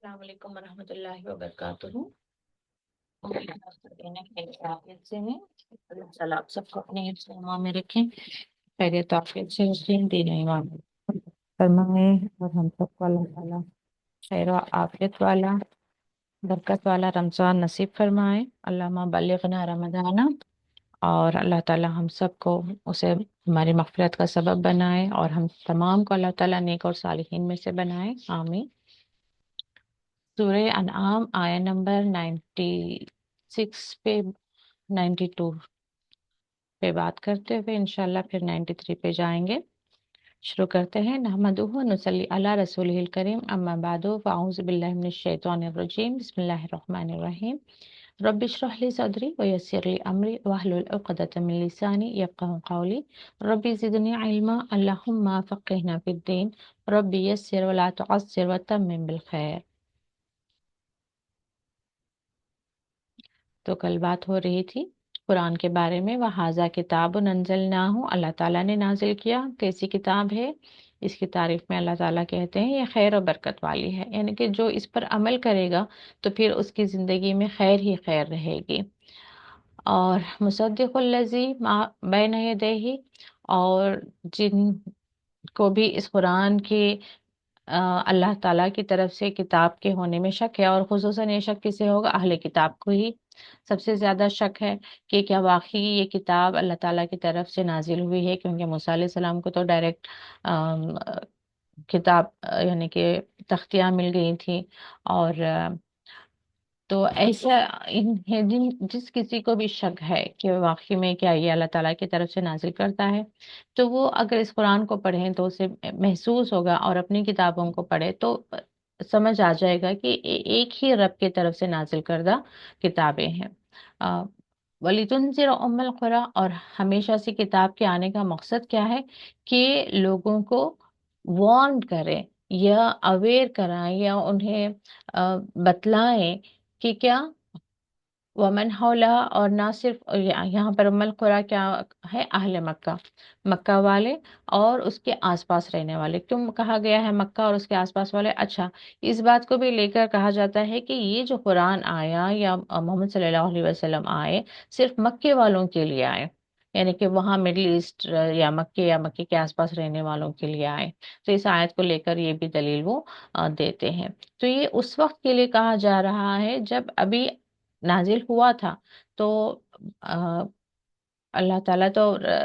السلام علیکم ورحمۃ اللہ وبرکاتہ۔ امید کرتے ہیں کہ خیریت سے ہیں۔ اللہ تعالیٰ آپ سب کو اپنے حفظ و امان میں رکھیں، خیریت عافیت سے حسین دین ایمان فرمائے، اور ہم سب کو اللہ تعالیٰ خیر و عافیت والا برکت والا رمضان نصیب فرمائے۔ اللہم بلغنا رمضان، اور اللہ تعالیٰ ہم سب کو اسے ہماری مغفرت کا سبب بنائے، اور ہم تمام کو اللہ تعالیٰ نیک اور صالحین میں سے بنائے، آمین۔ سورہ انعام آیا نمبر 96 پہ 92 پہ بات کرتے ہوئے انشاءاللہ پھر 93 پہ جائیں گے۔ شروع کرتے ہیں۔ نحمدہ و نصلی علی رسولہ الکریم، اما بعد فاعوذ باللہ من الشیطان الرجیم، بسم اللہ الرحمن الرحیم۔ رب اشرح لی صدری ویسر لی امری واحلل عقدۃ من لسانی یفقہوا قولی، رب زدنی علما اللہم فقہنا فی الدین، رب یسر ولا تعسر وتمم بالخیر۔ تو کل بات ہو رہی تھی قرآن کے بارے میں، وَهَذَا كِتَابٌ أَنزَلْنَاهُ، اللہ تعالیٰ نے نازل کیا۔ کیسی کتاب ہے؟ اس کی تعریف میں اللہ تعالیٰ کہتے ہیں یہ خیر و برکت والی ہے، یعنی کہ جو اس پر عمل کرے گا تو پھر اس کی زندگی میں خیر ہی خیر رہے گی۔ اور مصدق الذی ما بین یدیہ، اور جن کو بھی اس قرآن کی اللہ تعالیٰ کی طرف سے کتاب کے ہونے میں شک ہے، اور خصوصاً یہ شک کسے ہوگا؟ اہل کتاب کو ہی سب سے زیادہ شک ہے کہ کیا واقعی یہ کتاب اللہ تعالیٰ کی طرف سے نازل ہوئی ہے، کیونکہ موسیٰ علیہ السلام کو تو ڈائریکٹ کتاب یعنی کہ تختیاں مل گئی تھی، اور تو ایسا جس کسی کو بھی شک ہے کہ واقعی میں کیا یہ اللہ تعالیٰ کی طرف سے نازل کرتا ہے، تو وہ اگر اس قرآن کو پڑھیں تو اسے محسوس ہوگا، اور اپنی کتابوں کو پڑھے تو سمجھ آ جائے گا کہ ایک ہی رب کی طرف سے نازل کردہ کتابیں ہیں۔ وَلِتُنذِرَ أُمَّ الْقُرَىٰ، اور ہمیشہ سے کتاب کے آنے کا مقصد کیا ہے؟ کہ لوگوں کو وارن کریں یا اویئر کرائیں یا انہیں بتلائیں کہ کیا ومن حولہ، اور نہ صرف یہاں پر ام القریٰ کیا ہے؟ اہل مکہ، مکہ والے اور اس کے آس پاس رہنے والے۔ کیوں کہا گیا ہے مکہ اور اس کے آس پاس والے؟ اچھا، اس بات کو بھی لے کر کہا جاتا ہے کہ یہ جو قرآن آیا یا محمد صلی اللہ علیہ وسلم آئے صرف مکے والوں کے لیے آئے، یعنی کہ وہاں مڈل ایسٹ یا مکے کے آس پاس رہنے والوں کے لیے آئے۔ تو اس آیت کو لے کر یہ بھی دلیل وہ دیتے ہیں۔ تو یہ اس وقت کے لیے کہا جا رہا ہے جب ابھی نازل ہوا تھا، تو اللہ تعالیٰ تو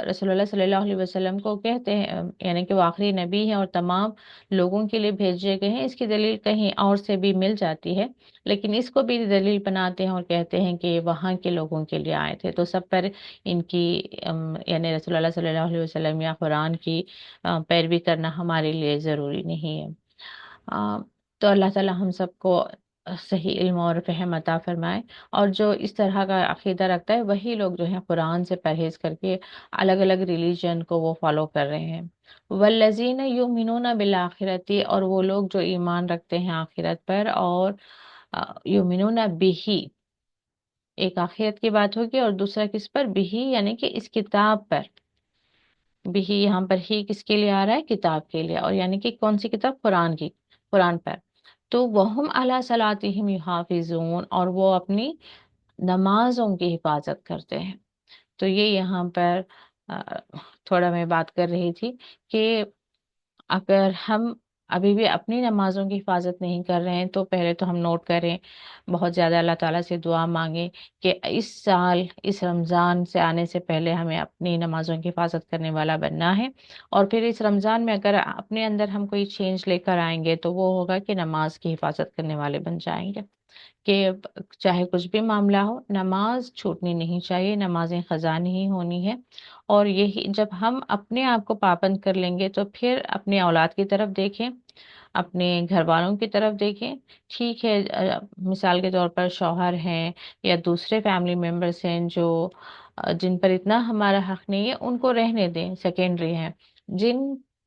رسول اللہ صلی اللہ علیہ وسلم کو کہتے ہیں یعنی کہ وہ آخری نبی ہیں اور تمام لوگوں کے لیے بھیجے گئے ہیں۔ اس کی دلیل کہیں اور سے بھی مل جاتی ہے، لیکن اس کو بھی دلیل بناتے ہیں اور کہتے ہیں کہ وہاں کے لوگوں کے لیے آئے تھے، تو سب پر ان کی یعنی رسول اللہ صلی اللہ علیہ وسلم یا قرآن کی پیروی کرنا ہمارے لیے ضروری نہیں ہے۔ تو اللہ تعالیٰ ہم سب کو صحیح علم اور فہم عطا فرمائے، اور جو اس طرح کا عقیدہ رکھتا ہے وہی لوگ جو ہیں قرآن سے پرہیز کر کے الگ الگ ریلیجن کو وہ فالو کر رہے ہیں۔ والذین یؤمنون بالآخرۃ، اور وہ لوگ جو ایمان رکھتے ہیں آخرت پر، اور یؤمنون بہ، ایک آخرت کی بات ہوگی اور دوسرا کس پر؟ بہ، یعنی کہ اس کتاب پر۔ بھی یہاں پر ہی کس کے لیے آ رہا ہے؟ کتاب کے لیے، اور یعنی کہ کون سی کتاب؟ قرآن کی، قرآن پر۔ تو وَهُمْ عَلَىٰ صَلَاتِهِمْ يُحَافِظُونَ، اور وہ اپنی نمازوں کی حفاظت کرتے ہیں۔ تو یہ یہاں پر تھوڑا میں بات کر رہی تھی کہ اگر ہم ابھی بھی اپنی نمازوں کی حفاظت نہیں کر رہے ہیں تو پہلے تو ہم نوٹ کریں، بہت زیادہ اللہ تعالیٰ سے دعا مانگیں کہ اس سال اس رمضان سے آنے سے پہلے ہمیں اپنی نمازوں کی حفاظت کرنے والا بننا ہے، اور پھر اس رمضان میں اگر اپنے اندر ہم کوئی چینج لے کر آئیں گے تو وہ ہوگا کہ نماز کی حفاظت کرنے والے بن جائیں گے، کہ چاہے کچھ بھی معاملہ ہو نماز چھوٹنی نہیں چاہیے، نمازیں قضا نہیں ہونی ہے۔ اور یہی جب ہم اپنے آپ کو پابند کر لیں گے تو پھر اپنے اولاد کی طرف دیکھیں، اپنے گھر والوں کی طرف دیکھیں۔ ٹھیک ہے، مثال کے طور پر شوہر ہیں یا دوسرے فیملی ممبرس ہیں جو جن پر اتنا ہمارا حق نہیں ہے، ان کو رہنے دیں، سیکنڈری ہیں۔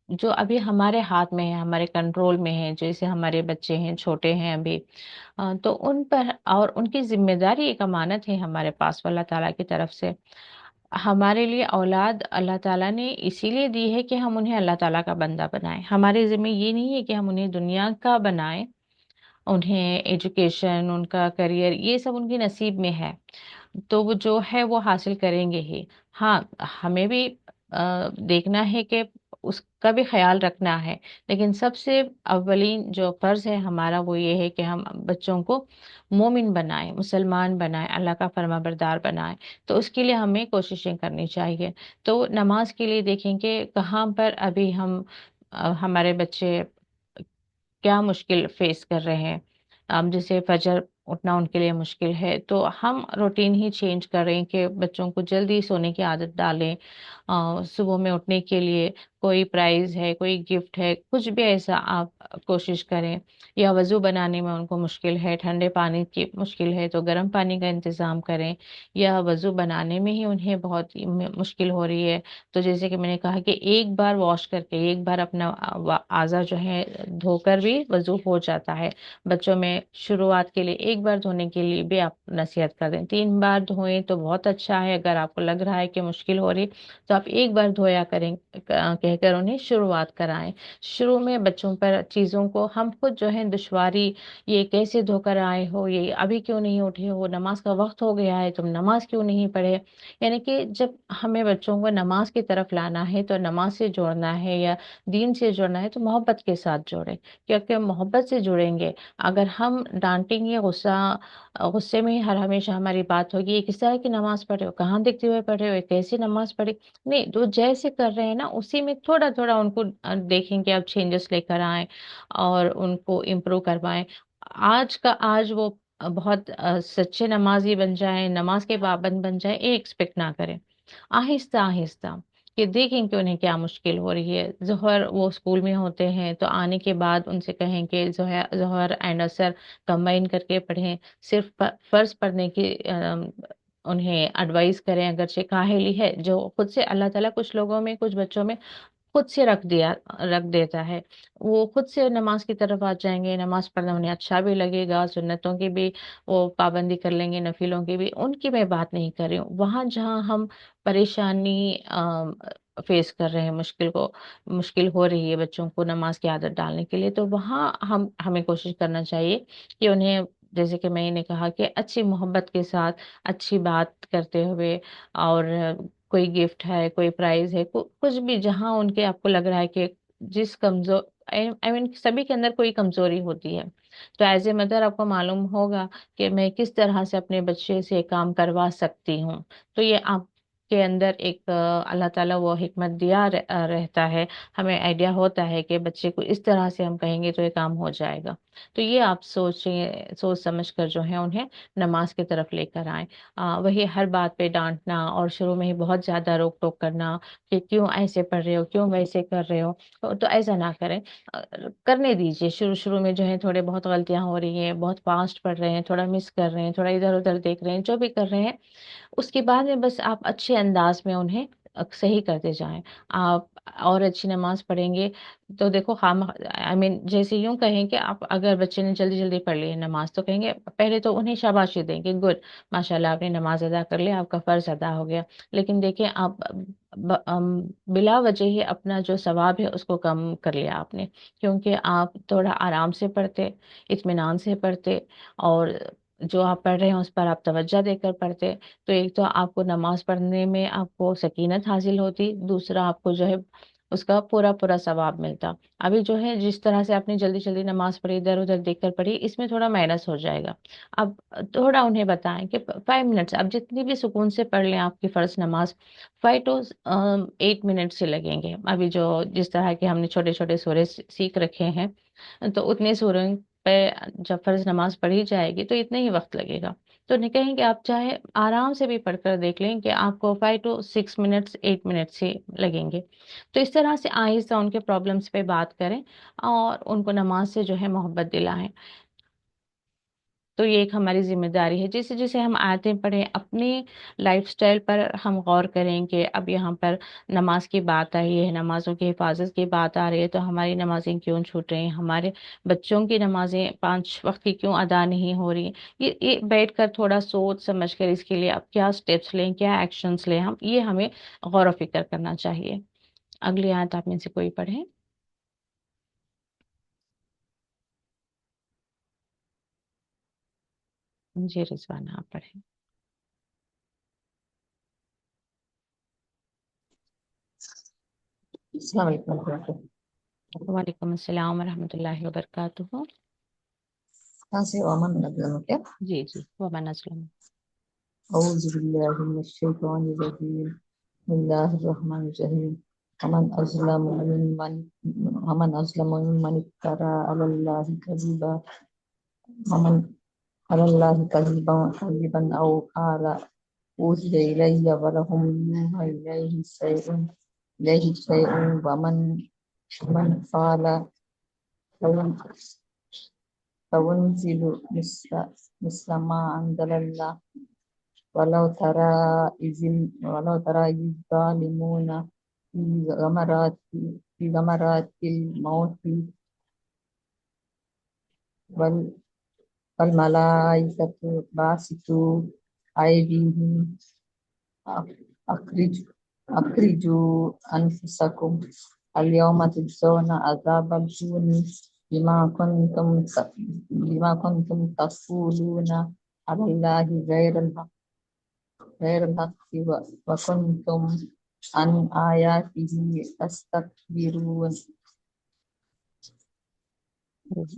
جو ابھی ہمارے ہاتھ میں ہیں، ہمارے کنٹرول میں ہیں، جیسے ہمارے بچے ہیں، چھوٹے ہیں ابھی، تو ان پر، اور ان کی ذمہ داری ایک امانت ہے ہمارے پاس اللہ تعالیٰ کی طرف سے۔ ہمارے لیے اولاد اللہ تعالیٰ نے اسی لیے دی ہے کہ ہم انہیں اللہ تعالیٰ کا بندہ بنائیں۔ ہمارے ذمہ یہ نہیں ہے کہ ہم انہیں دنیا کا بنائیں، उन्हें एजुकेशन, उनका करियर, ये सब उनकी नसीब में है, तो वो जो है वो हासिल करेंगे ही। हाँ, हमें भी देखना है कि उसका भी ख्याल रखना है, लेकिन सबसे अव्वलीन जो फर्ज है हमारा वो ये है कि हम बच्चों को मोमिन बनाएं, मुसलमान बनाएं, अल्लाह का फरमाबरदार बनाएं। तो उसके लिए हमें कोशिशें करनी चाहिए। तो नमाज के लिए देखेंगे कहाँ पर अभी हम हमारे बच्चे क्या मुश्किल फेस कर रहे हैं। जैसे फजर उठना उनके लिए मुश्किल है, तो हम रूटीन ही चेंज करें कि बच्चों को जल्दी सोने की आदत डालें। सुबह में उठने के लिए कोई प्राइज है, कोई गिफ्ट है, कुछ भी ऐसा आप कोशिश करें। या वज़ू बनाने में उनको मुश्किल है, ठंडे पानी की मुश्किल है, तो गर्म पानी का इंतज़ाम करें। या वज़ू बनाने में ही उन्हें बहुत ही मुश्किल हो रही है, तो जैसे कि मैंने कहा कि एक बार वॉश करके, एक बार अपना आज़ा जो है धोकर भी वज़ू हो जाता है। बच्चों में शुरुआत के लिए एक बार धोने के लिए भी आप नसीहत कर दें। 3 बार धोएं तो बहुत अच्छा है। अगर आपको लग रहा है कि मुश्किल हो रही, तो आप एक बार धोया करें, कहकर उन्हें शुरुआत कराएं। शुरू में बच्चों पर चीज़ों को हम खुद जो है दुश्वारी, ये कैसे धोकर आए हो, ये अभी क्यों नहीं उठे हो, नमाज का वक्त हो गया है, तुम नमाज क्यों नहीं पढ़े। यानी कि जब हमें बच्चों को नमाज की तरफ लाना है, तो नमाज से जोड़ना है या दीन से जोड़ना है, तो मोहब्बत के साथ जोड़ें। क्योंकि मोहब्बत से जुड़ेंगे। अगर हम डांटेंगे, गुस्से में ही हर हमेशा हमारी बात होगी, ये किस तरह की नमाज पढ़े हो, कहाँ देखते हुए पढ़े हो, ये कैसी नमाज पढ़ी। नहीं, तो जैसे कर रहे हैं ना उसी में थोड़ा थोड़ा उनको देखेंगे, आप चेंजेस लेकर आए और उनको इम्प्रूव करवाएं। आज का आज वो बहुत सच्चे नमाजी बन जाएं, नमाज के पाबंद बन जाएं, ये एक्सपेक्ट ना करें। आहिस्ता आहिस्ता कि देखें कि उन्हें क्या मुश्किल हो रही है। ज़ोहर वो स्कूल में होते हैं, तो आने के बाद उनसे कहें कि ज़ोहर एंड असर कंबाइन करके पढ़ें। सिर्फ फ़र्ज़ पढ़ने की उन्हें एडवाइस करें। अगरचे काहिली है जो खुद से अल्लाह ताला कुछ लोगों में, कुछ बच्चों में खुद से रख देता है। वो खुद से नमाज की तरफ आ जाएंगे, नमाज पढ़ना उन्हें अच्छा भी लगेगा, सुन्नतों की भी वो पाबंदी कर लेंगे, नफिलों की भी। उनकी मैं बात नहीं कर रही हूँ। वहाँ जहाँ हम परेशानी फेस कर रहे हैं, मुश्किल हो रही है बच्चों को नमाज की आदत डालने के लिए, तो वहाँ हमें कोशिश करना चाहिए कि उन्हें, जैसे कि मैंने कहा, कि अच्छी मोहब्बत के साथ, अच्छी बात करते हुए, और कोई गिफ्ट है, कोई प्राइज है, कुछ भी जहां उनके आपको लग रहा है कि जिस कमजोर, आई मीन सभी के अंदर कोई कमजोरी होती है, तो एज ए मदर आपको मालूम होगा कि मैं किस तरह से अपने बच्चे से काम करवा सकती हूँ। तो ये आपके अंदर एक अल्लाह ताला वो हिकमत दिया रहता है। हमें आइडिया होता है कि बच्चे को इस तरह से हम कहेंगे तो ये काम हो जाएगा। तो ये आप सोच समझ कर जो है उन्हें नमाज की तरफ लेकर आए। वही हर बात पे डांटना और शुरू में ही बहुत ज्यादा रोक टोक करना कि क्यों ऐसे पढ़ रहे हो, क्यों वैसे कर रहे हो, तो ऐसा ना करें। करने दीजिए। शुरू शुरू में जो है थोड़े बहुत गलतियां हो रही हैं, बहुत फास्ट पढ़ रहे हैं, थोड़ा मिस कर रहे हैं, थोड़ा इधर उधर देख रहे हैं, जो भी कर रहे हैं, उसके बाद में बस आप अच्छे अंदाज में उन्हें सही करते जाएं। आप और अच्छी नमाज पढ़ेंगे तो देखो, हम आई मीन जैसे यूं कहें कि आप अगर बच्चे ने जल्दी जल्दी पढ़ ली है नमाज, तो कहेंगे पहले तो उन्हें शाबाशी देंगे, गुड, माशाल्लाह आपने नमाज अदा कर लिया, आपका फर्ज अदा हो गया। लेकिन देखिए, आप बिला वजह ही अपना जो सवाब है उसको कम कर लिया आपने, क्योंकि आप थोड़ा आराम से पढ़ते, इत्मीनान से पढ़ते, और जो आप पढ़ रहे हैं उस पर आप तवज्जो देकर पढ़ते, तो एक तो आपको नमाज पढ़ने में आपको सकीनत हासिल होती, दूसरा आपको जो है उसका पूरा पूरा सवाब मिलता। अभी जो है जिस तरह से आपने जल्दी जल्दी नमाज पढ़ी, इधर उधर देखकर पढ़ी, इसमें थोड़ा माइनस हो जाएगा। अब थोड़ा उन्हें बताएं कि 5 मिनट्स आप जितनी भी सुकून से पढ़ लें आपकी फर्ज नमाज, 5 to 8 मिनट से लगेंगे। अभी जो जिस तरह के हमने छोटे छोटे सूरज सीख रखे हैं, तो उतने सूरज पे जब फर्ज नमाज पढ़ी जाएगी तो इतना ही वक्त लगेगा। तो नहीं कहेंगे, आप चाहे आराम से भी पढ़कर देख लें कि आपको 5 to 6 मिनट्स, 8 मिनट्स से लगेंगे। तो इस तरह से आहिस्ता उनके प्रॉब्लम्स पे बात करें और उनको नमाज से जो है मोहब्बत दिलाएं। तो ये एक हमारी जिम्मेदारी है। जैसे जैसे हम आयतें पढ़ें, अपनी लाइफस्टाइल पर हम गौर करें कि अब यहाँ पर नमाज की बात आई है, नमाजों की हिफाजत की बात आ रही है, तो हमारी नमाजें क्यों छूट रही हैं, हमारे बच्चों की नमाजें 5 वक्त की क्यों अदा नहीं हो रही। ये बैठ कर थोड़ा सोच समझ कर इसके लिए अब क्या स्टेप्स लें, क्या एक्शंस लें, हम ये हमें गौर व फिक्र करना चाहिए। अगली आयत आप में से कोई पढ़े। جی رضوان آپ پڑھیں۔ السلام علیکم ورحمۃ اللہ۔ وعلیکم السلام ورحمۃ اللہ وبرکاتہ۔ کہاں سے امن نظر کیا؟ جی جی ومن اسلم۔ اعوذ باللہ من الشیطان الرجیم، بسم اللہ الرحمن الرحیم۔ ومن ازلم ممن افترى علی اللہ کذبا، ومن علی اللہ کذبا او قال اوحی الی ولم یوحى الیہ شیء ومن قال فَيُنزِلُ مِثْلَ مَا أَنزَلَ اللَّهُ وَلَوْ تَرَىٰ إِذِ الظَّالِمُونَ فِي غَمَرَاتِ الْمَوْتِ وَالْمَلَائِكَةُ بَاسِطُو أَيْدِيهِمْ أَخْرِجُوا أَنفُسَكُمْ الْيَوْمَ تُجْزَوْنَ عَذَابَ الْهُونِ بما كنتم تقولون على الله غير الحق وكنتم عن آياته تستكبرون۔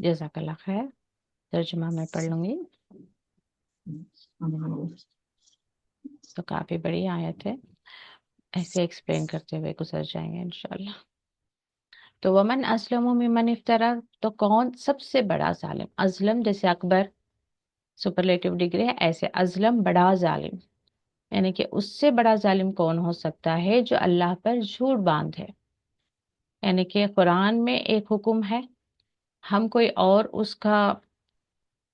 جزاک اللہ خیر۔ ترجمہ میں پڑھ لوں گی۔ تو کافی بڑی آیت ہے، ایسے ایکسپلین کرتے ہوئے گزر جائیں گے انشاءاللہ۔ تو ومن اسلم ممن افترا، تو کون سب سے بڑا ظالم؟ ازلم جیسے اکبر سپرلیٹو ڈگری ہے، ایسے ازلم بڑا ظالم، یعنی کہ اس سے بڑا ظالم کون ہو سکتا ہے جو اللہ پر جھوٹ باندھے۔ یعنی کہ قرآن میں ایک حکم ہے، ہم کوئی اور اس کا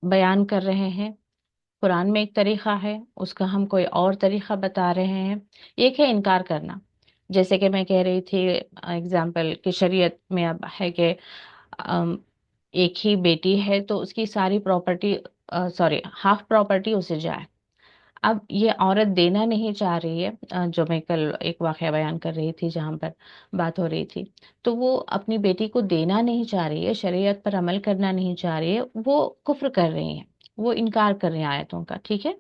بیان کر رہے ہیں، قرآن میں ایک طریقہ ہے، اس کا ہم کوئی اور طریقہ بتا رہے ہیں۔ ایک ہے انکار کرنا، جیسے کہ میں کہہ رہی تھی اگزامپل کہ شریعت میں اب ہے کہ ایک ہی بیٹی ہے تو اس کی ساری پراپرٹی ہاف پراپرٹی اسے جائے۔ اب یہ عورت دینا نہیں چاہ رہی ہے، جو میں کل ایک واقعہ بیان کر رہی تھی جہاں پر بات ہو رہی تھی، تو وہ اپنی بیٹی کو دینا نہیں چاہ رہی ہے، شریعت پر عمل کرنا نہیں چاہ رہی ہے، وہ کفر کر رہی ہیں، وہ انکار کر رہے ہیں آیتوں کا، ٹھیک ہے۔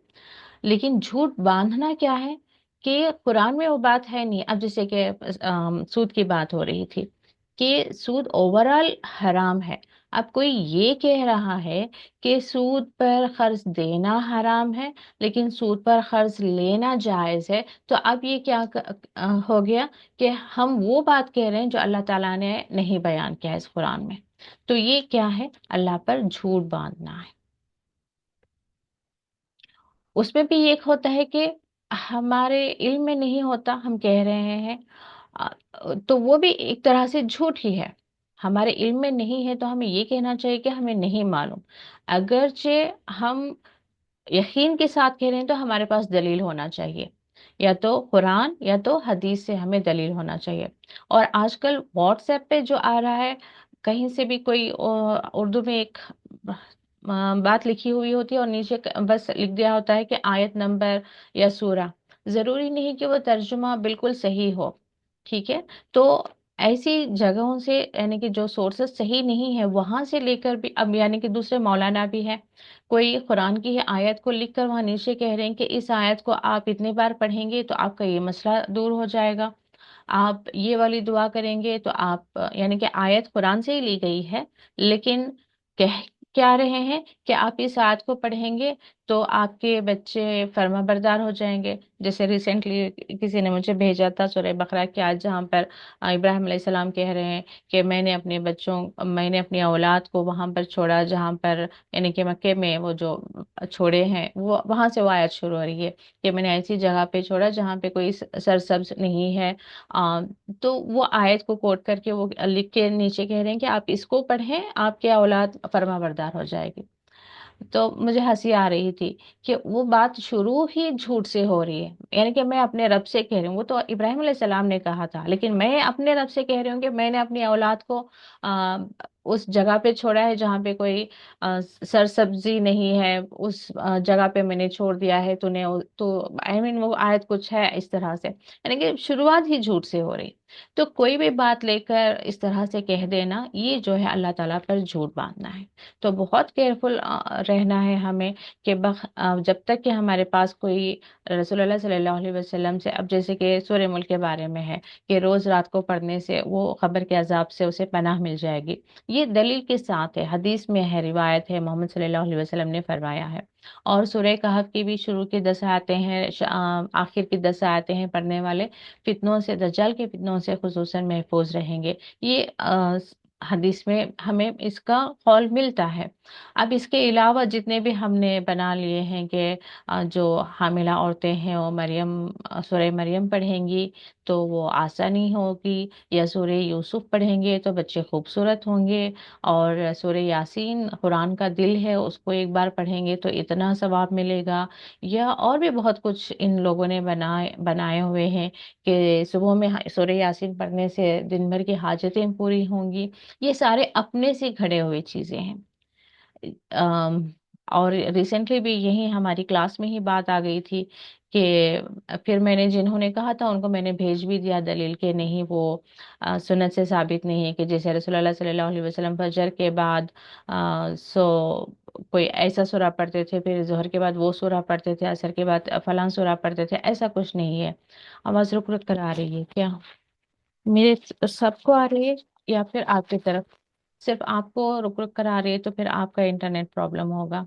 لیکن جھوٹ باندھنا کیا ہے کہ قرآن میں وہ بات ہے نہیں۔ اب جیسے کہ سود کی بات ہو رہی تھی کہ سود اوورال حرام ہے، اب کوئی یہ کہہ رہا ہے کہ سود پر قرض دینا حرام ہے لیکن سود پر قرض لینا جائز ہے، تو اب یہ کیا ہو گیا کہ ہم وہ بات کہہ رہے ہیں جو اللہ تعالیٰ نے نہیں بیان کیا ہے اس قرآن میں۔ تو یہ کیا ہے؟ اللہ پر جھوٹ باندھنا ہے۔ اس میں بھی ایک ہوتا ہے کہ ہمارے علم میں نہیں ہوتا، ہم کہہ رہے ہیں، تو وہ بھی ایک طرح سے جھوٹ ہی ہے۔ ہمارے علم میں نہیں ہے تو ہمیں یہ کہنا چاہیے کہ ہمیں نہیں معلوم، اگرچہ ہم یقین کے ساتھ کہہ رہے ہیں تو ہمارے پاس دلیل ہونا چاہیے، یا تو قرآن یا تو حدیث سے ہمیں دلیل ہونا چاہیے۔ اور آج کل واٹس ایپ پہ جو آ رہا ہے، کہیں سے بھی کوئی اردو میں ایک بات لکھی ہوئی ہوتی ہے اور نیچے بس لکھ دیا ہوتا ہے کہ آیت نمبر یا سورہ، ضروری نہیں کہ وہ ترجمہ بالکل صحیح ہو، ٹھیک ہے۔ تو ایسی جگہوں سے، یعنی کہ جو سورسز صحیح نہیں ہے وہاں سے لے کر بھی، اب یعنی کہ دوسرے مولانا بھی ہیں، کوئی قرآن کی آیت کو لکھ کر وہاں نیچے کہہ رہے ہیں کہ اس آیت کو آپ اتنے بار پڑھیں گے تو آپ کا یہ مسئلہ دور ہو جائے گا، آپ یہ والی دعا کریں گے تو آپ، یعنی کہ آیت قرآن سے ہی لی گئی ہے لیکن کہہ کیا رہے ہیں کہ آپ اس آیت کو پڑھیں گے تو آپ کے بچے فرما بردار ہو جائیں گے۔ جیسے ریسنٹلی کسی نے مجھے بھیجا تھا سورہ بقرہ کی آیت جہاں پر ابراہیم علیہ السلام کہہ رہے ہیں کہ میں نے اپنی اولاد کو وہاں پر چھوڑا جہاں پر، یعنی کہ مکے میں وہ جو چھوڑے ہیں، وہ وہاں سے وہ آیت شروع ہو رہی ہے کہ میں نے ایسی جگہ پہ چھوڑا جہاں پہ کوئی سرسبز نہیں ہے۔ تو وہ آیت کو کوٹ کر کے وہ لکھ کے نیچے کہہ رہے ہیں کہ آپ اس کو پڑھیں، آپ کے اولاد فرما بردار ہو جائے گی۔ تو مجھے ہنسی آ رہی تھی کہ وہ بات شروع ہی جھوٹ سے ہو رہی ہے، یعنی کہ میں اپنے رب سے کہہ رہی ہوں، وہ تو ابراہیم علیہ السلام نے کہا تھا، لیکن میں اپنے رب سے کہہ رہی ہوں کہ میں نے اپنی اولاد کو उस जगह पे छोड़ा है जहाँ पे कोई सरसब्जी नहीं है, उस जगह पे मैंने छोड़ दिया है तूने तो आई मीन वो आयत कुछ है इस तरह से, यानी कि शुरुआत ही झूठ से हो रही। तो कोई भी बात लेकर इस तरह से कह देना, ये जो है अल्लाह ताला पर झूठ बांधना है। तो बहुत केयरफुल रहना है हमें कि जब तक कि हमारे पास कोई रसूलुल्लाह सल्लल्लाहु अलैहि वसल्लम से, अब जैसे कि सूरह मुल्क के बारे में है कि रोज रात को पढ़ने से वो खबर के अजाब से उसे पनाह मिल जाएगी, ये दलील के साथ है, हदीस में है, रिवायत है, मोहम्मद सल्लल्लाहु अलैहि वसल्लम ने फरमाया है। और सूरह कहफ की भी शुरू की 10 आयतें हैं, आखिर की 10 आयतें हैं, पढ़ने वाले फितनों से, दज्जाल के फितनों से खुसूसन महफूज रहेंगे। ये हदीस में हमें इसका कौल मिलता है। अब इसके अलावा जितने भी हमने बना लिए हैं कि जो हामिला औरतें हैं वो सूरह मरियम पढ़ेंगी तो वो आसानी होगी, या सूरह यूसुफ पढ़ेंगे तो बच्चे खूबसूरत होंगे, और सूरह यासीन कुरान का दिल है, उसको एक बार पढ़ेंगे तो इतना सवाब मिलेगा, या और भी बहुत कुछ इन लोगों ने बनाए बनाए हुए हैं कि सुबह में सूरह यासीन पढ़ने से दिन भर की हाजतें पूरी होंगी। ये सारे अपने से घड़े हुए चीजें हैं। अम, और रिसेंटली भी यही हमारी क्लास में ही बात आ गई थी कि फिर मैंने जिन्होंने कहा था उनको मैंने भेज भी दिया दलील के नहीं, वो सुन्नत से साबित नहीं है कि जैसे रसूलुल्लाह सल्लल्लाहु अलैहि वसल्लम फजर के बाद कोई ऐसा सूरा पढ़ते थे, फिर जोहर के बाद वो सूरा पढ़ते थे, असर के बाद फलां सूरा पढ़ते थे, ऐसा कुछ नहीं है। आवाज रुक रुक कर आ रही है क्या? मेरे सबको आ रही है या फिर आपकी तरफ? सिर्फ आपको रुक रुक कर आ रही है तो फिर आपका इंटरनेट प्रॉब्लम होगा।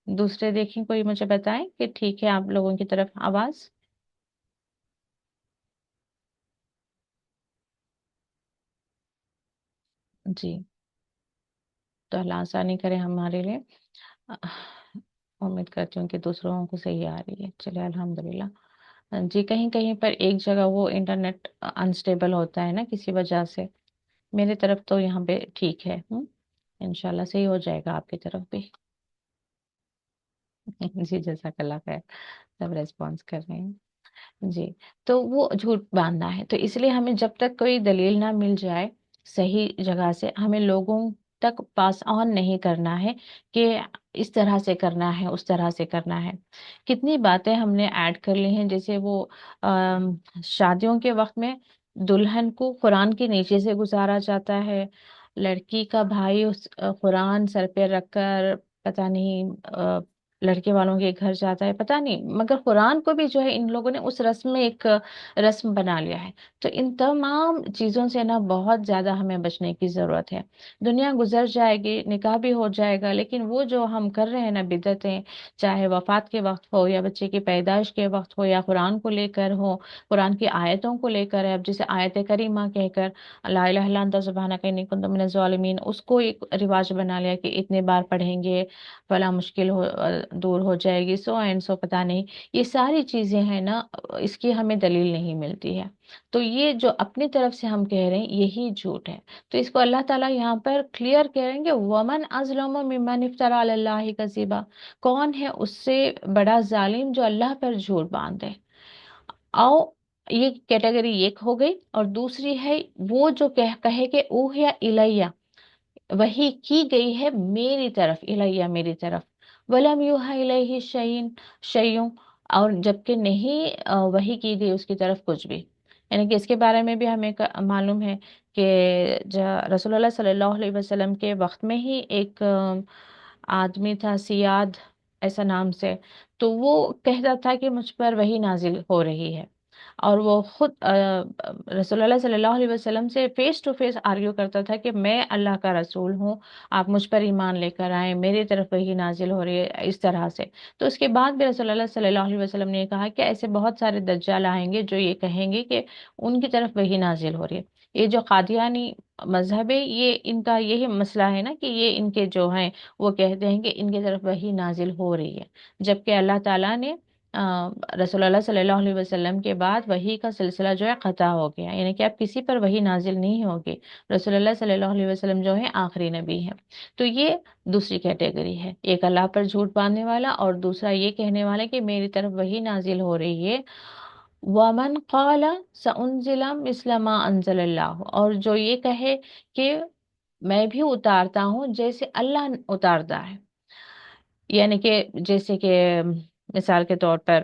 दूसरे देखें, कोई मुझे बताएं कि ठीक है आप लोगों की तरफ आवाज। जी, तो अल्लाह आसानी करे हमारे लिए। अह, उम्मीद करती हूँ कि दूसरों को सही आ रही है, चलिए अल्हम्दुलिल्लाह। जी, कहीं कहीं पर एक जगह वो इंटरनेट अनस्टेबल होता है ना किसी वजह से। मेरी तरफ तो यहाँ पे ठीक है। इंशाल्लाह सही हो जाएगा आपकी तरफ भी। जी, जज़ाकल्लाह खैर। सब रेस्पॉन्स कर रहे हैं। जी, तो वो झूठ बांधना है, तो इसलिए हमें जब तक कोई दलील ना मिल जाए सही जगह से, हमें लोगों तक पास ऑन नहीं करना है कि इस तरह से करना है, उस तरह से करना है। कितनी बातें हमने ऐड कर ली हैं, जैसे वो शादियों के वक्त में दुल्हन को कुरान के नीचे से गुजारा जाता है, लड़की का भाई उस कुरान सर पे रखकर पता नहीं लड़के वालों के घर जाता है, पता नहीं, मगर कुरान को भी जो है इन लोगों ने उस रस्म में एक रस्म बना लिया है। तो इन तमाम चीजों से ना बहुत ज्यादा हमें बचने की जरूरत है। दुनिया गुजर जाएगी, निकाह भी हो जाएगा, लेकिन वो जो हम कर रहे हैं ना बिदअतें, चाहे वफात के वक्त हो या बच्चे की पैदाइश के वक्त हो या कुरान को लेकर हो, कुरान की आयतों को लेकर है, अब जैसे आयत करीमा कहकर ला इलाहा इल्ला अंता सुब्हानका इन्नी कुन्तु मिनज़ ज़ालिमीन, उसको एक रिवाज बना लिया कि इतने बार पढ़ेंगे फला मुश्किल दूर हो जाएगी, सो एंड सो पता नहीं। ये सारी चीजें हैं ना, इसकी हमें दलील नहीं मिलती है। तो ये जो अपनी तरफ से हम कह रहे हैं यही झूठ है। तो इसको अल्लाह ताला यहाँ पर क्लियर करेंगे, वमन अज़लमु मिम्मन इफ्तरा अलल्लाहि कज़िबा, कौन है उससे बड़ा जालिम जो अल्लाह पर झूठ बांधे। आओ, ये कैटेगरी एक हो गई, और दूसरी है वो जो कहे कि ऊहिया इलैया, वही की गई है मेरी तरफ, इलैया मेरी तरफ, वलम यूहा इलैहि शैइन शैयुन, और जबकि नहीं वही की गई उसकी तरफ कुछ भी। यानी कि इसके बारे में भी हमें मालूम है कि रसूलुल्लाह सल्लल्लाहु अलैहि वसल्लम के वक्त में ही एक आदमी था सियाद ऐसा नाम से, तो वो कहता था कि मुझ पर वही नाजिल हो रही है, और वो खुद रसूलुल्लाह सल्लल्लाहु अलैहि वसल्लम से फेस टू फेस आर्ग्यू करता था कि मैं अल्लाह का रसूल हूँ, आप मुझ पर ईमान लेकर आए, मेरी तरफ वही नाजिल हो रही है, इस तरह से। तो उसके बाद भी रसूलुल्लाह सल्लल्लाहु अलैहि वसल्लम ने कहा कि ऐसे बहुत सारे दज्जाल आएंगे जो ये कहेंगे कि उनकी तरफ वही नाजिल हो रही है। ये जो कादियानी मजहब है, ये इनका यही मसला है ना कि ये इनके जो हैं वो कहते हैं कि इनकी तरफ वही नाजिल हो रही है, जबकि अल्लाह ताला ने रसूलुल्लाह सल्लल्लाहु अलैहि वसल्लम के बाद वही का सिलसिला जो है ख़त्म हो गया, यानी कि अब किसी पर वही नाजिल नहीं होगी। रसूलुल्लाह सल्लल्लाहु अलैहि वसल्लम जो है आखिरी नबी है। तो ये दूसरी कैटेगरी है, एक अल्लाह पर झूठ बांधने वाला और दूसरा ये कहने वाला कि मेरी तरफ वही नाजिल हो रही है। ومن قال سأنزل مثل ما انزل اللہ، اور جو یہ کہے کہ میں بھی اتارتا ہوں جیسے اللہ اتارتا ہے، یعنی کہ جیسے کہ مثال کے طور پر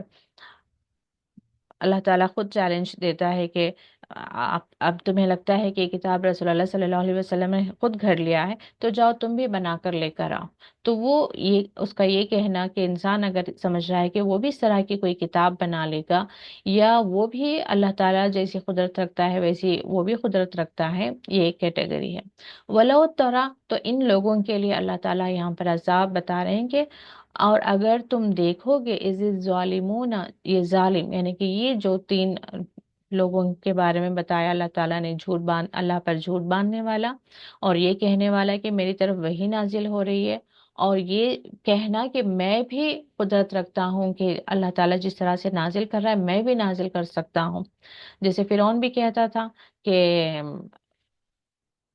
اللہ تعالیٰ خود چیلنج دیتا ہے کہ اب تمہیں لگتا ہے کہ یہ کتاب رسول اللہ صلی اللہ علیہ وسلم نے خود گھڑ لیا ہے، تو جاؤ تم بھی بنا کر لے کر آؤ۔ تو وہ یہ اس کا یہ کہنا کہ انسان اگر سمجھ رہا ہے کہ وہ بھی اس طرح کی کوئی کتاب بنا لے گا، یا وہ بھی اللہ تعالیٰ جیسی قدرت رکھتا ہے ویسی وہ بھی قدرت رکھتا ہے، یہ ایک کیٹیگری ہے۔ ولو ترا، تو ان لوگوں کے لیے اللہ تعالیٰ یہاں پر عذاب بتا رہے ہیں کہ اور اگر تم دیکھو گے اذ الظالمون، یہ ظالم یعنی کہ یہ جو تین لوگوں کے بارے میں بتایا اللہ تعالیٰ نے، اللہ پر جھوٹ باندھنے والا، اور یہ کہنے والا کہ میری طرف وہی نازل ہو رہی ہے، اور یہ کہنا کہ میں بھی قدرت رکھتا ہوں کہ اللہ تعالیٰ جس طرح سے نازل کر رہا ہے میں بھی نازل کر سکتا ہوں۔ جیسے فرعون بھی کہتا تھا کہ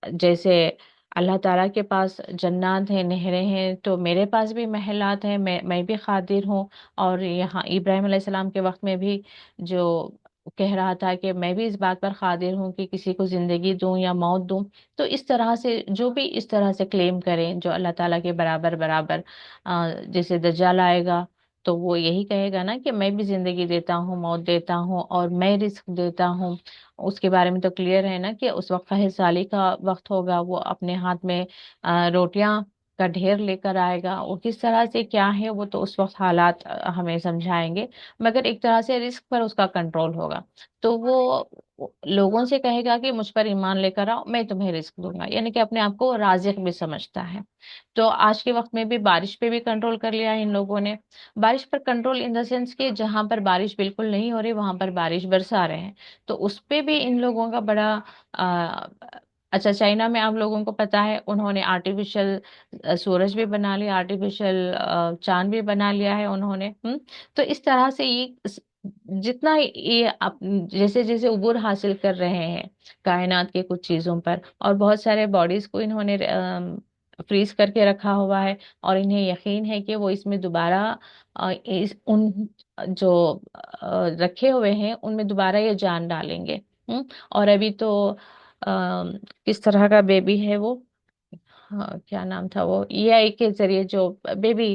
جیسے اللہ تعالیٰ کے پاس جنات ہیں، نہریں ہیں، تو میرے پاس بھی محلات ہیں، میں بھی قادر ہوں۔ اور یہاں ابراہیم علیہ السلام کے وقت میں بھی جو کہہ رہا تھا کہ میں بھی اس بات پر قادر ہوں کہ کسی کو زندگی دوں یا موت دوں۔ تو اس طرح سے جو بھی اس طرح سے کلیم کریں جو اللہ تعالیٰ کے برابر برابر، جیسے دجال آئے گا تو وہ یہی کہے گا نا کہ میں بھی زندگی دیتا ہوں، موت دیتا ہوں، اور میں رزق دیتا ہوں۔ اس کے بارے میں تو کلیئر ہے نا کہ اس وقت قحط سالی کا وقت ہوگا، وہ اپنے ہاتھ میں روٹیاں کا ڈھیر لے کر آئے گا، وہ کس طرح سے کیا ہے وہ تو اس وقت حالات ہمیں سمجھائیں گے، مگر ایک طرح سے رزق پر اس کا کنٹرول ہوگا۔ تو وہ لوگوں سے کہے گا کہ مجھ پر ایمان لے کر آؤ، میں تمہیں رزق دوں گا، یعنی کہ اپنے آپ کو رازق بھی سمجھتا ہے۔ تو آج کے وقت میں بھی بارش پہ بھی کنٹرول کر لیا ہے ان لوگوں نے، بارش پر کنٹرول ان دا سینس کہ جہاں پر بارش بالکل نہیں ہو رہی وہاں پر بارش برسا رہے ہیں، تو اس پہ بھی ان لوگوں کا بڑا اچھا چائنا میں آپ لوگوں کو پتا ہے انہوں نے آرٹیفیشل سورج بھی بنا لیا، آرٹیفیشل چاند بھی بنا لیا ہے انہوں نے۔ تو اس طرح سے یہ جتنا یہ جیسے جیسے عبور حاصل کر رہے ہیں کائنات کے کچھ چیزوں پر، اور بہت سارے باڈیز کو انہوں نے فریز کر کے رکھا ہوا ہے، اور انہیں یقین ہے کہ وہ اس میں دوبارہ ان جو رکھے ہوئے ہیں ان میں دوبارہ یہ جان ڈالیں گے۔ اور ابھی تو کس طرح کا بیبی ہے وہ، ہاں کیا نام تھا وہ، اے آئی کے ذریعے جو بیبی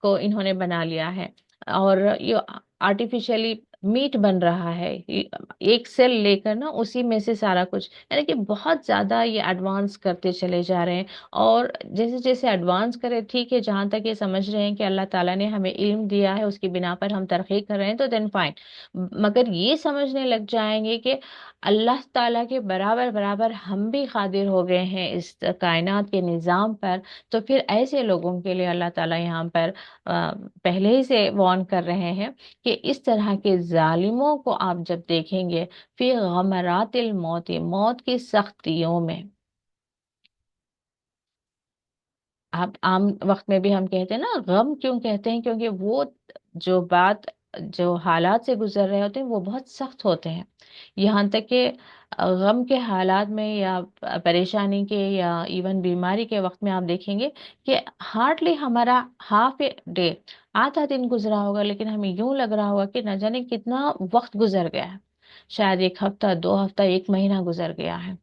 کو انہوں نے بنا لیا ہے، اور یہ آرٹیفیشلی میٹ بن رہا ہے، ایک سیل لے کر نا اسی میں سے سارا کچھ، یعنی کہ بہت زیادہ یہ ایڈوانس کرتے چلے جا رہے ہیں۔ اور جیسے جیسے ایڈوانس کرے ٹھیک ہے، جہاں تک یہ سمجھ رہے ہیں کہ اللہ تعالیٰ نے ہمیں علم دیا ہے اس کی بنا پر ہم ترقی کر رہے ہیں تو دین فائن، مگر یہ سمجھنے لگ جائیں گے کہ اللہ تعالیٰ کے برابر برابر ہم بھی قادر ہو گئے ہیں اس کائنات کے نظام پر، تو پھر ایسے لوگوں کے لیے اللہ تعالیٰ یہاں پر پہلے ہی سے وارن کر رہے ہیں کہ اس طرح کے ظالموں کو آپ جب دیکھیں گے فی غمرات الموت، موت کی سختیوں میں، آپ عام وقت میں بھی ہم کہتے ہیں نا غم کیوں کہتے ہیں، کیونکہ وہ جو بات جو حالات سے گزر رہے ہوتے ہیں وہ بہت سخت ہوتے ہیں، یہاں تک کہ غم کے حالات میں یا پریشانی کے یا ایون بیماری کے وقت میں آپ دیکھیں گے کہ ہارڈلی ہمارا ہاف اے ڈے، آدھا دن گزرا ہوگا لیکن ہمیں یوں لگ رہا ہوگا کہ نہ جانے کتنا وقت گزر گیا ہے، شاید ایک ہفتہ، دو ہفتہ، ایک مہینہ گزر گیا ہے۔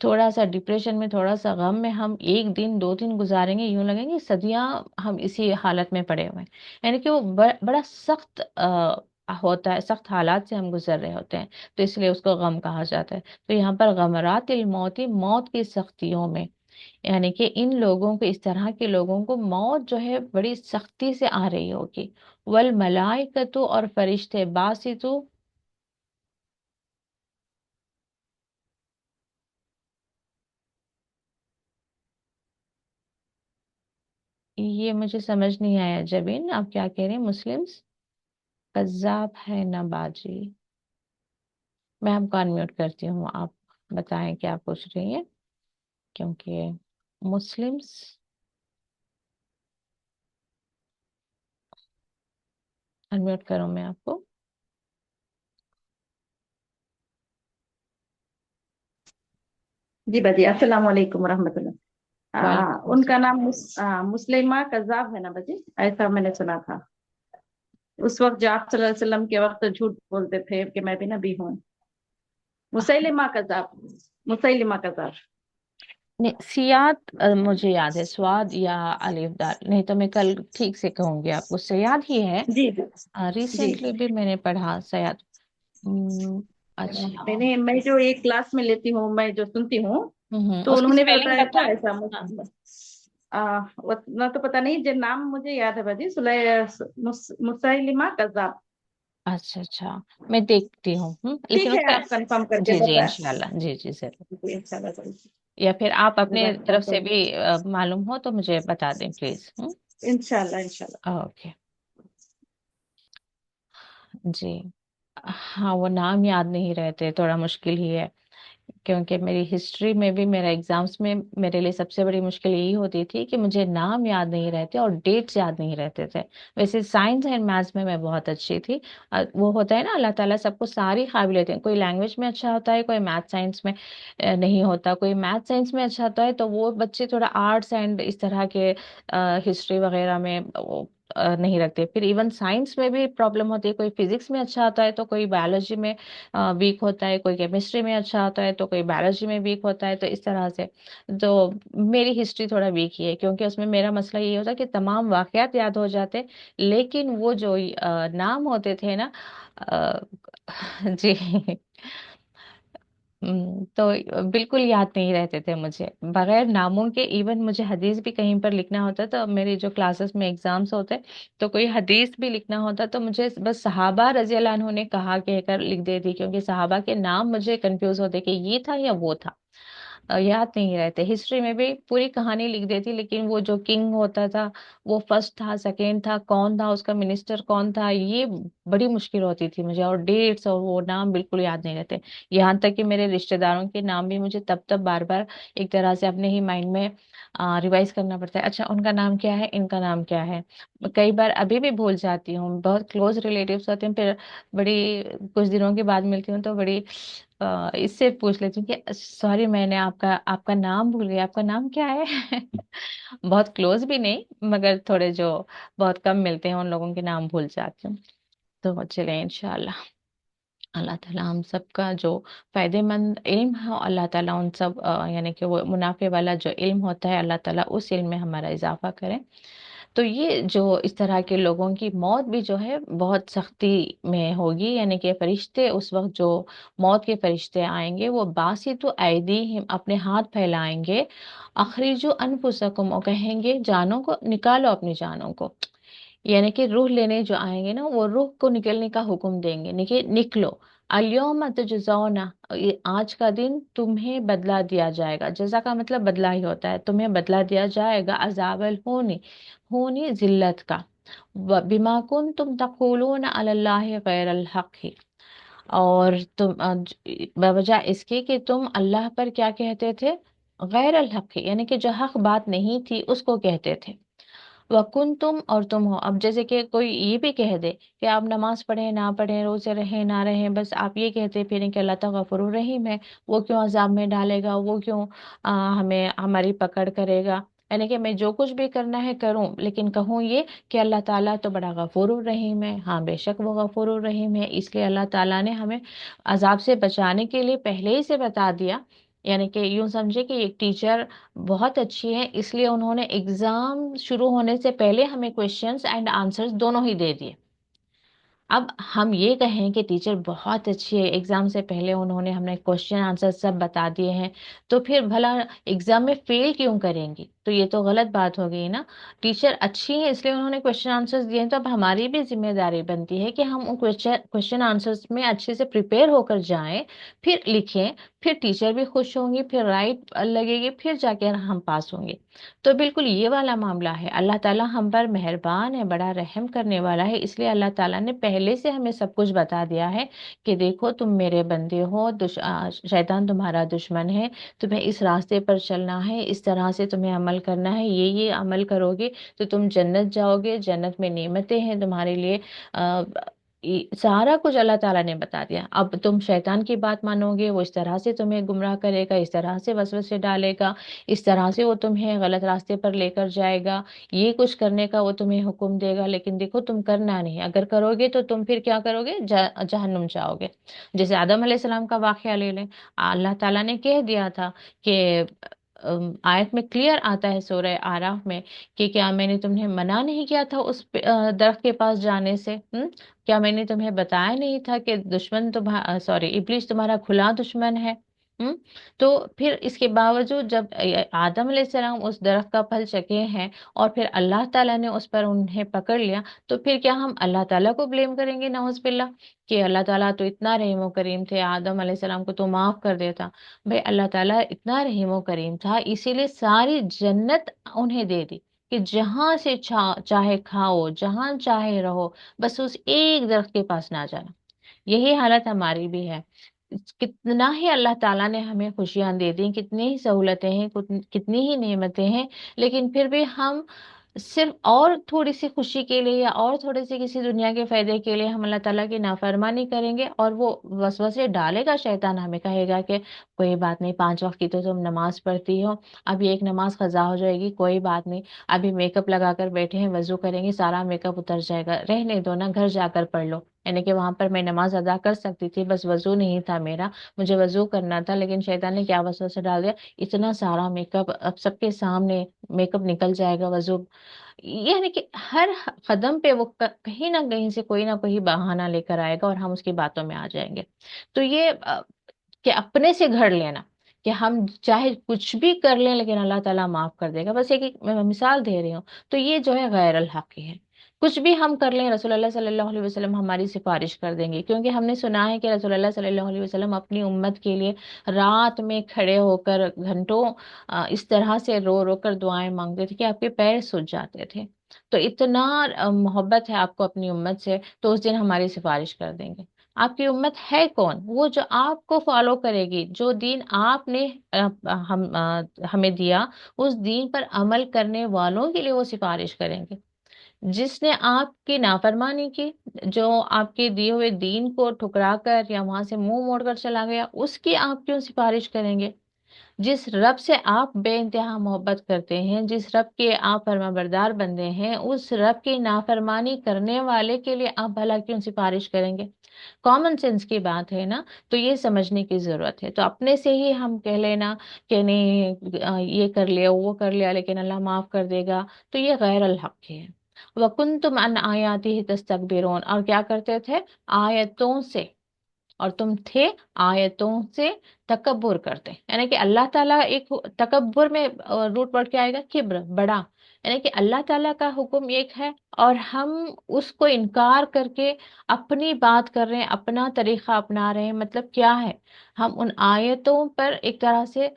تھوڑا سا ڈپریشن میں، تھوڑا سا غم میں ہم ایک دن دو دن گزاریں گے، یوں لگیں گے صدیاں ہم اسی حالت میں پڑے ہوئے ہیں، یعنی کہ وہ بڑا سخت ہوتا ہے، سخت حالات سے ہم گزر رہے ہوتے ہیں، تو اس لیے اس کو غم کہا جاتا ہے۔ تو یہاں پر غمرات الموت، موت کی سختیوں میں، یعنی کہ ان لوگوں کو، اس طرح کے لوگوں کو موت جو ہے بڑی سختی سے آ رہی ہوگی۔ والملائکۃ، اور فرشتے، باسطو، یہ مجھے سمجھ نہیں آیا جبین آپ کیا کہہ رہے ہیں، مسلمز کذاب ہے نہ باجی؟ میں آپ کو انمیوٹ کرتی ہوں، آپ بتائیں کیا پوچھ رہی ہیں، کیونکہ مسلمز، انمیوٹ کروں میں آپ کو؟ جی بجی، السلام علیکم ورحمۃ اللہ۔ وعلیکم ان کا السلام۔ نام مسلمہ کذاب ہے نا بجی، ایسا میں نے سنا تھا۔ उस वक्त जो आप सल्लल्लाहु अलैहि वसल्लम के वक्त झूठ बोलते थे कि मैं भी नबी हूँ। मुसैलिमा कज़्ज़ाब, मुसैलिमा कज़्ज़ाब। नहीं, सियाद मुझे याद है, स्वाद या अलिफ दाल, नहीं तो मैं कल ठीक से कहूंगी आपको। सयाद ही है। जी जी जी। रिसेंटली भी मैंने पढ़ा सयाद। हम्म, अच्छा। मैंने, मैं जो एक क्लास में लेती हूँ, मैं जो सुनती हूँ, तो उसकी उन्होंने भी स्पेलिंग बताया था बताएं। ऐसा। हाँ। उतना तो पता नहीं, जो नाम मुझे याद है बाजी, मुसैलिमा कज़्ज़ाब। अच्छा अच्छा, मैं देखती हूँ। लेकिन ठीक है, उसका, आप कंफर्म करके जी जी बताएं। इंशाल्लाह, जी जी जरूर। इंशाल्लाह जरूर। या फिर आप अपने तरफ से जज़ाकल्लाह। भी मालूम हो तो मुझे बता दें प्लीज। इंशाल्लाह इंशाल्लाह। ओके। जी। हाँ, वो नाम याद नहीं रहते, थोड़ा मुश्किल ही है। क्योंकि मेरी हिस्ट्री में भी, मेरा एग्जाम्स में मेरे लिए सबसे बड़ी मुश्किल यही होती थी कि मुझे नाम याद नहीं रहते और डेट्स याद नहीं रहते थे। वैसे साइंस एंड मैथ्स में मैं बहुत अच्छी थी। वो होता है ना, अल्लाह ताला सबको सारी काबिलियतें, कोई लैंग्वेज में अच्छा होता है, कोई मैथ साइंस में नहीं होता, कोई मैथ साइंस में अच्छा होता है, तो वो बच्चे थोड़ा आर्ट्स एंड इस तरह के हिस्ट्री वगैरह में नहीं रखते। फिर इवन साइंस में भी प्रॉब्लम होती है, कोई फिजिक्स में अच्छा होता है तो कोई बायोलॉजी में वीक होता है, कोई केमिस्ट्री में अच्छा होता है तो कोई बायोलॉजी में वीक होता है, तो इस तरह से। तो मेरी हिस्ट्री थोड़ा वीक ही है, क्योंकि उसमें मेरा मसला ये होता कि तमाम वाकयात याद हो जाते, लेकिन वो जो नाम होते थे ना, अ, जी, तो बिल्कुल याद नहीं रहते थे मुझे बगैर नामों के। इवन मुझे हदीस भी कहीं पर लिखना होता, तो मेरी जो क्लासेस में एग्जाम्स होते, तो कोई हदीस भी लिखना होता तो मुझे बस सहाबा रजी अल्लाह अन्हु ने कहा कहकर लिख देती, क्योंकि सहाबा के नाम मुझे कंफ्यूज होते कि ये था या वो था। याद नहीं रहते। हिस्ट्री में भी पूरी कहानी लिख देती, लेकिन वो जो किंग होता था, वो फर्स्ट था, सेकेंड था, कौन था, उसका मिनिस्टर कौन था, ये बड़ी मुश्किल होती थी मुझे। और डेट्स और वो नाम बिल्कुल याद नहीं रहते। यहाँ तक कि मेरे रिश्तेदारों के नाम भी मुझे तब तब बार बार एक तरह से अपने ही माइंड में रिवाइज करना पड़ता है। अच्छा, उनका नाम क्या है, इनका नाम क्या है। कई बार अभी भी भूल जाती हूँ। बहुत क्लोज रिलेटिव्स होते हैं, फिर बड़ी कुछ दिनों के बाद मिलती हूँ तो बड़ी इससे पूछ लेती हूँ कि सॉरी, मैंने आपका आपका नाम भूल गई, आपका नाम क्या है। बहुत क्लोज भी नहीं, मगर थोड़े जो बहुत कम मिलते हैं उन लोगों के नाम भूल जाती हूँ। तो चले इंशाल्लाह, अल्लाह ताला हम सबका जो फायदेमंद इल्म है, अल्लाह ताला उन सब यानी कि वो मुनाफे वाला जो इल्म होता है, अल्लाह ताला उस इल्म में हमारा इजाफा करें। तो ये जो इस तरह के लोगों की मौत भी जो है बहुत सख्ती में होगी, यानी कि फरिश्ते उस वक्त जो मौत के फरिश्ते आएंगे, वो बासितु ऐदीहिम, अपने हाथ फैलाएंगे, अखरिजु अनफुसकुम, और कहेंगे जानों को निकालो, अपनी जानों को। यानी कि रूह लेने जो आएंगे ना, वो रूह को निकलने का हुक्म देंगे, निकलो। अल्यौम तुजज़ौना, ये आज का दिन तुम्हें बदला दिया जाएगा। जज़ा का मतलब बदला ही होता है। तुम्हें बदला दिया जाएगा अज़ाबल होनी, होनी जिल्लत का, बिमा कुंतुम तक़ूलून अलल्लाहि गैरल हक़, और तुम बवजह इसके कि तुम अल्लाह पर क्या कहते थे, गैरल हक़, यानी कि जो हक बात नहीं थी उसको कहते थे। वकुन तुम, और तुम हो। अब जैसे कि कोई ये भी कह दे कि आप नमाज पढ़ें ना पढ़ें, रोजे रहें ना रहें, बस आप ये कहते फिरें कि अल्लाह ताला गफूर रहीम है, वो क्यों अजाब में डालेगा, वो क्यों हमें हमारी पकड़ करेगा। यानी कि मैं जो कुछ भी करना है करूं, लेकिन कहूं ये कि अल्लाह ताला तो बड़ा गफूर रहीम है। हाँ, बेशक वो गफूर रहीम है, इसलिए अल्लाह ताला ने हमें अजाब से बचाने के लिए पहले ही से बता दिया। यानी कि यूं समझे कि एक टीचर बहुत अच्छी है, इसलिए उन्होंने एग्जाम शुरू होने से पहले हमें क्वेश्चंस एंड आंसर्स दोनों ही दे दिए। अब हम ये कहें कि टीचर बहुत अच्छी है, एग्जाम से पहले उन्होंने हमें क्वेश्चन आंसर सब बता दिए हैं, तो फिर भला एग्जाम में फेल क्यों करेंगी, तो ये तो गलत बात हो गई ना। टीचर अच्छी है इसलिए उन्होंने क्वेश्चन आंसर्स दिए हैं, तो अब हमारी भी जिम्मेदारी बनती है कि हम उन क्वेश्चन आंसर्स में अच्छे से प्रिपेयर होकर जाएं, फिर लिखें, फिर टीचर भी खुश होंगी, फिर राइट लगेगी, फिर जाके हम पास होंगे। तो बिल्कुल ये वाला मामला है। अल्लाह ताला हम पर मेहरबान है, बड़ा रहम करने वाला है, इसलिए अल्लाह ताला ने पहले से हमें सब कुछ बता दिया है कि देखो तुम मेरे बंदे हो, शैतान तुम्हारा दुश्मन है, तुम्हें इस रास्ते पर चलना है, इस तरह से तुम्हें अमल करना है, ये अमल करोगे तो तुम जन्नत जाओगे, जन्नत में नेमतें हैं तुम्हारे लिए। सारा कुछ अल्लाह ताला ने बता दिया। अब तुम शैतान की बात मानोगे, वो इस तरह से तुम्हें गुमराह करेगा, इस तरह से वसवसे डालेगा, इस तरह से वो तुम्हें गलत रास्ते पर लेकर जाएगा, ये कुछ करने का वो तुम्हें हुक्म देगा, लेकिन देखो तुम करना नहीं, अगर करोगे तो तुम फिर क्या करोगे, जहन्नुम जाओगे। जैसे आदम अलैहिस्सलाम का वाकया ले लें, अल्लाह ताला ने कह दिया था कि आयत में क्लियर आता है सूरह आराफ में कि क्या मैंने तुम्हें मना नहीं किया था उस दरख्त के पास जाने से? क्या मैंने तुम्हें बताया नहीं था कि दुश्मन तुम्हारा, सॉरी, इब्लीस तुम्हारा खुला दुश्मन है? हम्म तो फिर इसके बावजूद जब आदम अलैहिस्सलाम उस दरख्त का फल चखे हैं और फिर अल्लाह ताला ने उस पर उन्हें पकड़ लिया, तो फिर क्या हम अल्लाह ताला को ब्लेम करेंगे? नौज़ बिल्ला, कि अल्लाह ताला तो इतना रहीम व करीम थे, आदम अलैहिस्सलाम को तो माफ कर देता। भाई अल्लाह ताला इतना रहीम व करीम था, इसीलिए सारी जन्नत उन्हें दे दी कि जहां से चाहे खाओ, जहां चाहे रहो, बस उस एक दरख्त के पास ना जाना। यही हालत हमारी भी है। कितना ही अल्लाह ताला ने हमें खुशियां दे दी, कितनी ही सहूलतें हैं, कितनी ही नेमतें हैं, लेकिन फिर भी हम सिर्फ और थोड़ी सी खुशी के लिए या और थोड़े से किसी दुनिया के फायदे के लिए हम अल्लाह ताला की नाफरमानी करेंगे, और वो वसवसे डालेगा शैतान, हमें कहेगा कि कोई बात नहीं, 5 वक्त की तो तुम नमाज पढ़ती हो, अभी एक नमाज कज़ा हो जाएगी, कोई बात नहीं, अभी मेकअप लगाकर बैठे हैं, वजू करेंगे, सारा मेकअप उतर जाएगा, रहने दो ना, घर जाकर पढ़ लो। यानी कि वहां पर मैं नमाज अदा कर सकती थी, बस वजू नहीं था मेरा, मुझे वजू करना था, लेकिन शैतान ने क्या वसवसा डाल दिया, इतना सारा मेकअप, अब सबके सामने मेकअप निकल जाएगा, वजू। यानी कि हर कदम पे वो कहीं ना कहीं से कोई ना कोई बहाना लेकर आएगा और हम उसकी बातों में आ जाएंगे। तो ये कि अपने से घर लेना कि हम चाहे कुछ भी कर लें लेकिन अल्लाह ताला माफ कर देगा, बस एक मैं मिसाल दे रही हूँ, तो ये जो है गैर अल हक है। कुछ भी हम कर लें, रसूलुल्लाह सल्लल्लाहु अलैहि वसल्लम हमारी सिफारिश कर देंगे, क्योंकि हमने सुना है कि रसूलुल्लाह सल्लल्लाहु अलैहि वसल्लम अपनी उम्मत के लिए रात में खड़े होकर घंटों इस तरह से रो रो कर दुआएं मांगते थे कि आपके पैर सूज जाते थे। तो इतना मोहब्बत है आपको अपनी उम्मत से, तो उस दिन हमारी सिफारिश कर देंगे। आपकी उम्मत है कौन? वो जो आपको फॉलो करेगी, जो दीन आपने हमें दिया, उस दीन पर अमल करने वालों के लिए वो सिफारिश करेंगे। जिसने आपकी नाफरमानी की, जो आपके दिए हुए दीन को ठुकरा कर या वहां से मुंह मोड़कर चला गया, उसकी आप क्यों सिफारिश करेंगे? जिस रब से आप बेइंतहा मोहब्बत करते हैं, जिस रब के आप फरमाबरदार बंदे हैं, उस रब की नाफरमानी करने वाले के लिए आप भला क्यों सिफारिश करेंगे? कॉमन सेंस की बात है ना। तो ये समझने की जरूरत है। तो अपने से ही हम कह लेना कि नहीं ये कर लिया, वो कर लिया, लेकिन अल्लाह माफ कर देगा, तो ये गैर अल हक है। वकुंतुम अन आयातिही तस्तकबिरून, और क्या करते थे? आयतों से, और तुम थे आयतों से तकब्बुर करते। यानी कि अल्लाह ताला एक तकब्बुर में रूट वर्ड क्या आएगा? किब्र, बड़ा। यानी कि अल्लाह ताला का हुक्म एक है और हम उसको इनकार करके अपनी बात कर रहे हैं, अपना तरीका अपना रहे हैं। मतलब क्या है? हम उन आयतों पर एक तरह से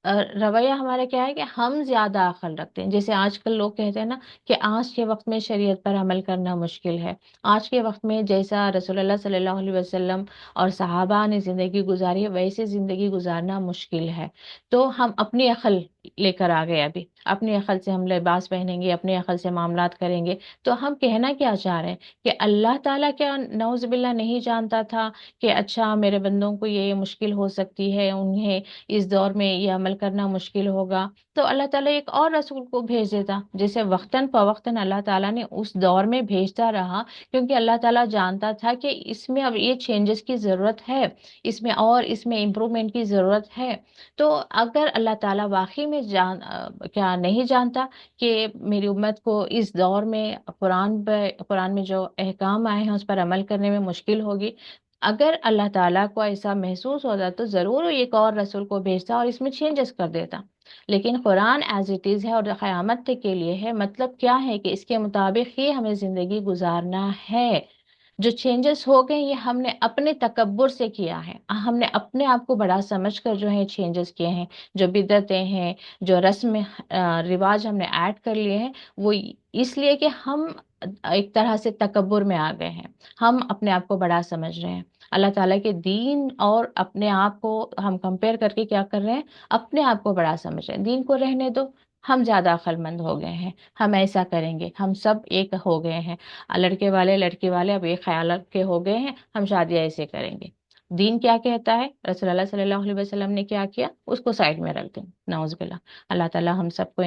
रवैया हमारा क्या है कि हम ज्यादा अकल रखते हैं। जैसे आजकल लोग कहते हैं ना कि आज के वक्त में शरीयत पर अमल करना मुश्किल है। आज के वक्त में जैसा रसूलुल्लाह सल्लल्लाहु अलैहि वसल्लम और सहाबा ने जिंदगी गुजारी है, वैसे जिंदगी गुजारना मुश्किल है। तो हम अपनी अकल लेकर आ गए, अभी अपनी अकल से हम लिबास पहनेंगे, अपनी अकल से मामलात करेंगे। तो हम कहना क्या चाह रहे हैं कि अल्लाह ताला क्या नौज़ बिल्ला नहीं जानता था कि अच्छा मेरे बंदों को ये मुश्किल हो सकती है, उन्हें इस दौर में ये अमल करना मुश्किल होगा, तो अल्लाह ताला एक और रसूल को भेज देता। जैसे वक्तन फवक्तन अल्लाह ताला ने उस दौर में भेजता रहा, क्योंकि अल्लाह ताला जानता था कि इसमें अब ये चेंजेस की ज़रूरत है, इसमें और इसमें इम्प्रूवमेंट की ज़रूरत है। तो अगर अल्लाह ताला वाकई में क्या नहीं जानता कि मेरी उम्मत को इस दौर में कुरान में जो अहकाम आए हैं उस पर अमल करने में मुश्किल होगी, अगर अल्लाह ताला को ऐसा महसूस होता तो जरूर वो एक और रसूल को भेजता और इसमें चेंजेस कर देता। लेकिन कुरान एज इट इज है और क़यामत तक के लिए है। मतलब क्या है कि इसके मुताबिक ही हमें जिंदगी गुजारना है। जो चेंजेस हो गए ये हमने अपने तकब्बुर से किया है, हमने अपने आप को बड़ा समझकर जो है चेंजेस किए हैं। जो बिदतें हैं, जो रस्म रिवाज हमने ऐड कर लिए हैं, वो इसलिए कि हम एक तरह से तकब्बुर में आ गए हैं, हम अपने आप को बड़ा समझ रहे हैं। अल्लाह ताला के दीन और अपने आप को हम कंपेयर करके क्या कर रहे हैं? अपने आप को बड़ा समझ रहे हैं। दीन को रहने दो, ہم زیادہ عقل مند ہو گئے ہیں، ہم ایسا کریں گے، ہم سب ایک ہو گئے ہیں، لڑکے والے لڑکی والے اب ایک خیال کے ہو گئے ہیں، ہم شادی ایسے کریں گے۔ دین کیا کہتا ہے، رسول اللہ صلی اللہ علیہ وسلم نے کیا کیا، اس کو سائڈ میں رکھ دیں، نعوذ باللہ۔ اللہ تعالیٰ ہم سب کو